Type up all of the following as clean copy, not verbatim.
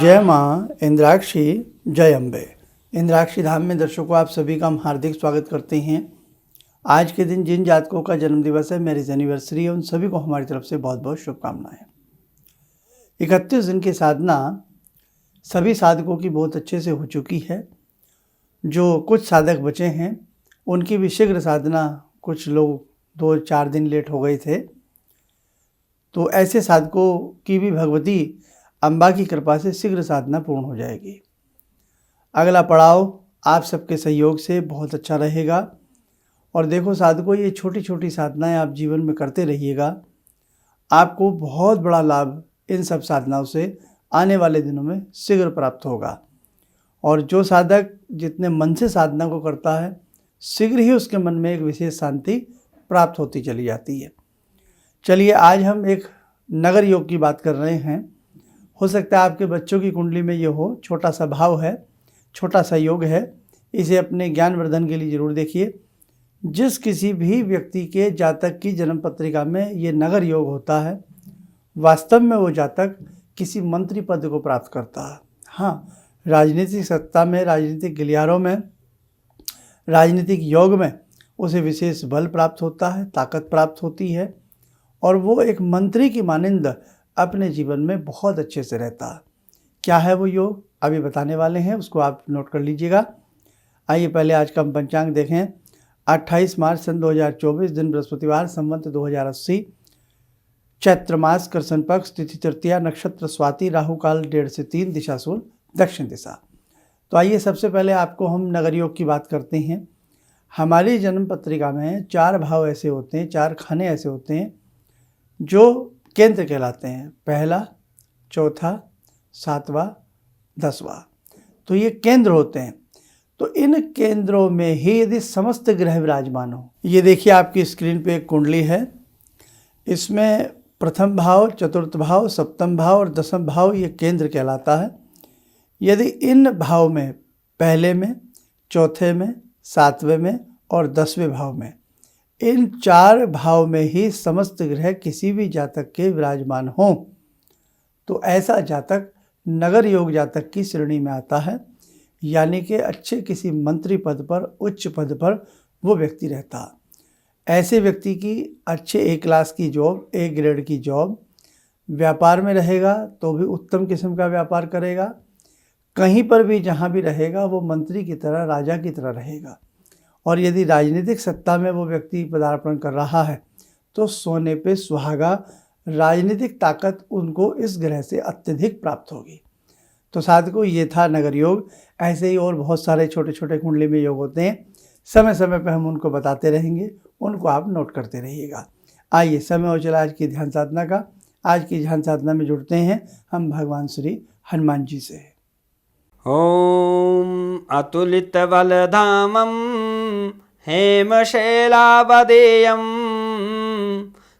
जय माँ इंद्राक्षी, जय अम्बे। इंद्राक्षी धाम में दर्शकों आप सभी का हम हार्दिक स्वागत करते हैं। आज के दिन जिन जातकों का जन्म दिवस है, मैरिज एनिवर्सरी है, उन सभी को हमारी तरफ से बहुत बहुत शुभकामनाएं। 31 दिन की साधना सभी साधकों की बहुत अच्छे से हो चुकी है। जो कुछ साधक बचे हैं उनकी भी शीघ्र साधना, कुछ लोग 2-4 दिन लेट हो गए थे, तो ऐसे साधकों की भी भगवती अम्बा की कृपा से शीघ्र साधना पूर्ण हो जाएगी। अगला पड़ाव आप सबके सहयोग से बहुत अच्छा रहेगा। और देखो साधकों, ये छोटी छोटी साधनाएं आप जीवन में करते रहिएगा, आपको बहुत बड़ा लाभ इन सब साधनाओं से आने वाले दिनों में शीघ्र प्राप्त होगा। और जो साधक जितने मन से साधना को करता है, शीघ्र ही उसके मन में एक विशेष शांति प्राप्त होती चली जाती है। चलिए, आज हम एक नगर योग की बात कर रहे हैं। हो सकता है आपके बच्चों की कुंडली में ये हो, छोटा सा भाव है, छोटा सा योग है, इसे अपने ज्ञान वर्धन के लिए ज़रूर देखिए। जिस किसी भी व्यक्ति के जातक की जन्म पत्रिका में ये नगर योग होता है, वास्तव में वो जातक किसी मंत्री पद को प्राप्त करता है। हाँ, राजनीतिक सत्ता में, राजनीतिक गलियारों में, राजनीतिक योग में उसे विशेष बल प्राप्त होता है, ताकत प्राप्त होती है, और वो एक मंत्री की मानिंद अपने जीवन में बहुत अच्छे से रहता है। क्या है वो योग, अभी बताने वाले हैं, उसको आप नोट कर लीजिएगा। आइए पहले आज का हम पंचांग देखें। 28 मार्च सन 2024, दिन बृहस्पतिवार, संवत 2080, चैत्र मास, कृष्ण पक्ष, तिथि तृतीया, नक्षत्र स्वाति, राहु काल 1:30 से 3, दिशा शूल दक्षिण दिशा। तो आइए सबसे पहले आपको हम नगर योग की बात करते हैं। हमारी जन्म पत्रिका में 4 भाव ऐसे होते हैं, 4 खाने ऐसे होते हैं जो केंद्र कहलाते हैं। पहला, चौथा, 7वां, 10वां, तो ये केंद्र होते हैं। तो इन केंद्रों में ही यदि समस्त ग्रह विराजमान हो, ये देखिए आपकी स्क्रीन पे एक कुंडली है, इसमें प्रथम भाव, चतुर्थ भाव, सप्तम भाव और दसम भाव ये केंद्र कहलाता है। यदि इन भाव में, पहले में, चौथे में, 7वें में और 10वें भाव में, इन 4 भाव में ही समस्त ग्रह किसी भी जातक के विराजमान हों, तो ऐसा जातक नगर योग जातक की श्रेणी में आता है। यानी कि अच्छे किसी मंत्री पद पर, उच्च पद पर वो व्यक्ति रहता है। ऐसे व्यक्ति की अच्छे A क्लास की जॉब, A ग्रेड की जॉब, व्यापार में रहेगा तो भी उत्तम किस्म का व्यापार करेगा। कहीं पर भी जहाँ भी रहेगा वो मंत्री की तरह, राजा की तरह रहेगा। और यदि राजनीतिक सत्ता में वो व्यक्ति पदार्पण कर रहा है तो सोने पे सुहागा, राजनीतिक ताकत उनको इस ग्रह से अत्यधिक प्राप्त होगी। तो साधकों, ये था नगर योग। ऐसे ही और बहुत सारे छोटे छोटे कुंडली में योग होते हैं, समय समय पर हम उनको बताते रहेंगे, उनको आप नोट करते रहिएगा। आइए, समय हो चला आज की ध्यान साधना का। आज की ध्यान साधना में जुड़ते हैं हम भगवान श्री हनुमान जी से। ॐ अतुलितबलधामं हेमशैलावदेयं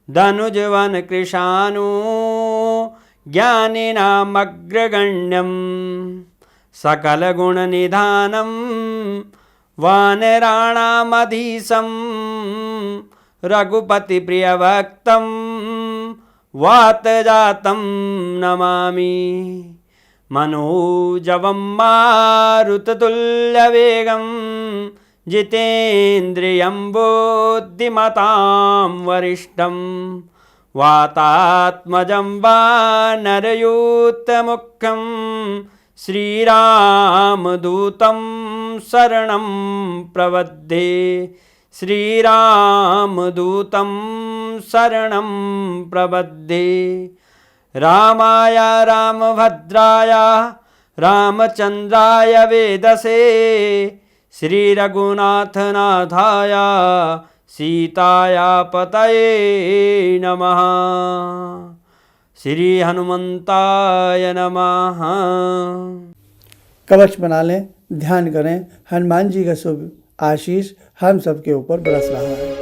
धनुजवनकृशानु ज्ञानिनामग्रगण्यं सकलगुणनिधानं वानराणामधीशं रघुपतिप्रियभक्तं वातजातं नमामि। मनोजवं मारुततुल्यवेगं जितेन्द्रियं बुद्धिमतां वरिष्ठं वातात्मजं वानरयूथमुख्यं श्रीरामदूतं शरणं प्रपद्ये। श्रीरामदूतं शरणं प्रपद्ये। रामाय रामभद्राय रामचन्द्राय वेदसे श्रीरघुनाथनाथाय सीताया पतये नमः। श्री हनुमंताय नमः। कवच बना लें, ध्यान करें, हनुमान जी का शुभ आशीष हम सबके ऊपर बरस रहा है।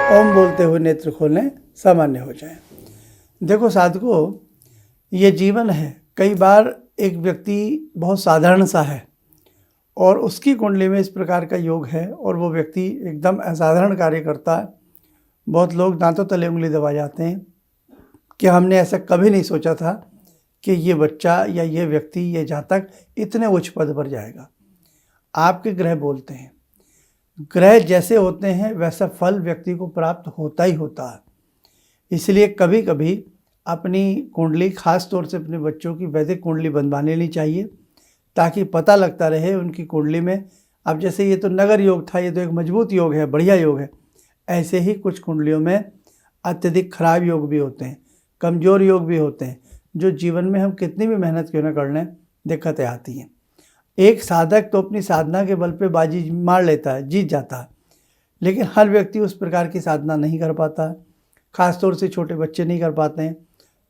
ओम बोलते हुए नेत्र खोलें, सामान्य हो जाएं। देखो साधकों, ये जीवन है, कई बार एक व्यक्ति बहुत साधारण सा है और उसकी कुंडली में इस प्रकार का योग है और वो व्यक्ति एकदम असाधारण कार्य करता है। बहुत लोग दांतों तले उंगली दबा जाते हैं कि हमने ऐसा कभी नहीं सोचा था कि ये बच्चा या ये व्यक्ति, ये जातक इतने उच्च पद पर जाएगा। आपके ग्रह बोलते हैं, ग्रह जैसे होते हैं वैसा फल व्यक्ति को प्राप्त होता ही होता है। इसलिए कभी कभी अपनी कुंडली, खास तौर से अपने बच्चों की वैदिक कुंडली बनवा लेनी चाहिए ताकि पता लगता रहे उनकी कुंडली में। अब जैसे ये तो नगर योग था, ये तो एक मजबूत योग है, बढ़िया योग है। ऐसे ही कुछ कुंडलियों में अत्यधिक खराब योग भी होते हैं, कमज़ोर योग भी होते हैं, जो जीवन में हम कितनी भी मेहनत क्यों ना कर लें दिक्कतें आती हैं। एक साधक तो अपनी साधना के बल पे बाजी मार लेता है, जीत जाता है, लेकिन हर व्यक्ति उस प्रकार की साधना नहीं कर पाता है, ख़ासतौर से छोटे बच्चे नहीं कर पाते हैं।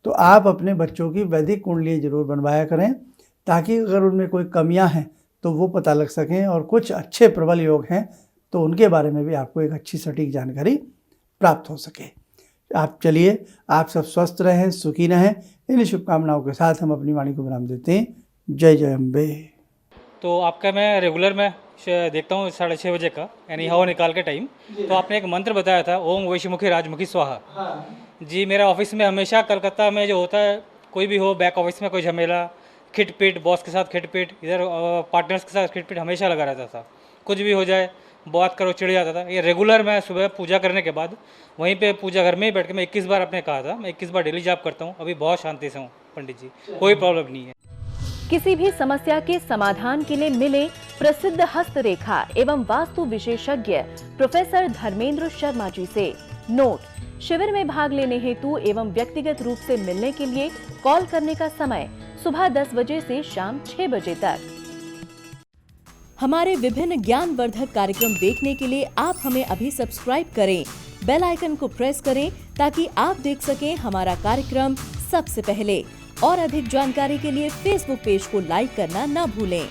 तो आप अपने बच्चों की वैदिक कुंडली जरूर बनवाया करें ताकि अगर उनमें कोई कमियां हैं तो वो पता लग सकें, और कुछ अच्छे प्रबल योग हैं तो उनके बारे में भी आपको एक अच्छी सटीक जानकारी प्राप्त हो सके। आप चलिए, आप सब स्वस्थ रहें, सुखी रहें। इन शुभकामनाओं के साथ हम अपनी वाणी को विराम देते हैं। जय जय अम्बे। तो आपका मैं रेगुलर में देखता हूँ 6:30 बजे का, यानी हवा निकाल के टाइम। तो आपने एक मंत्र बताया था, ओम वैश्यमुखी राजमुखी स्वाहा। जी, मेरा ऑफिस में हमेशा कलकत्ता में जो होता है, कोई भी हो, बैक ऑफिस में कोई झमेला, खिटपिट, बॉस के साथ खिटपिट, इधर पार्टनर्स के साथ खिटपिट हमेशा लगा रहता था। कुछ भी हो जाए, बात करो, चिढ़ जाता था। ये रेगुलर मैं सुबह पूजा करने के बाद वहीं पे पूजा घर में ही बैठ के मैं 21 बार आपने कहा था, मैं 21 बार डेली जाप करता हूँ। अभी बहुत शांति से हूँ पंडित जी, कोई प्रॉब्लम नहीं है। किसी भी समस्या के समाधान के लिए मिले प्रसिद्ध हस्तरेखा एवं वास्तु विशेषज्ञ प्रोफेसर धर्मेंद्र शर्मा जी से। नोट: शिविर में भाग लेने हेतु एवं व्यक्तिगत रूप से मिलने के लिए कॉल करने का समय सुबह 10 बजे से शाम 6 बजे तक। हमारे विभिन्न ज्ञानवर्धक कार्यक्रम देखने के लिए आप हमें अभी सब्सक्राइब करें, बेल आइकन को प्रेस करें ताकि आप देख सकें हमारा कार्यक्रम सबसे पहले। और अधिक जानकारी के लिए फेसबुक पेज को लाइक करना न भूलें।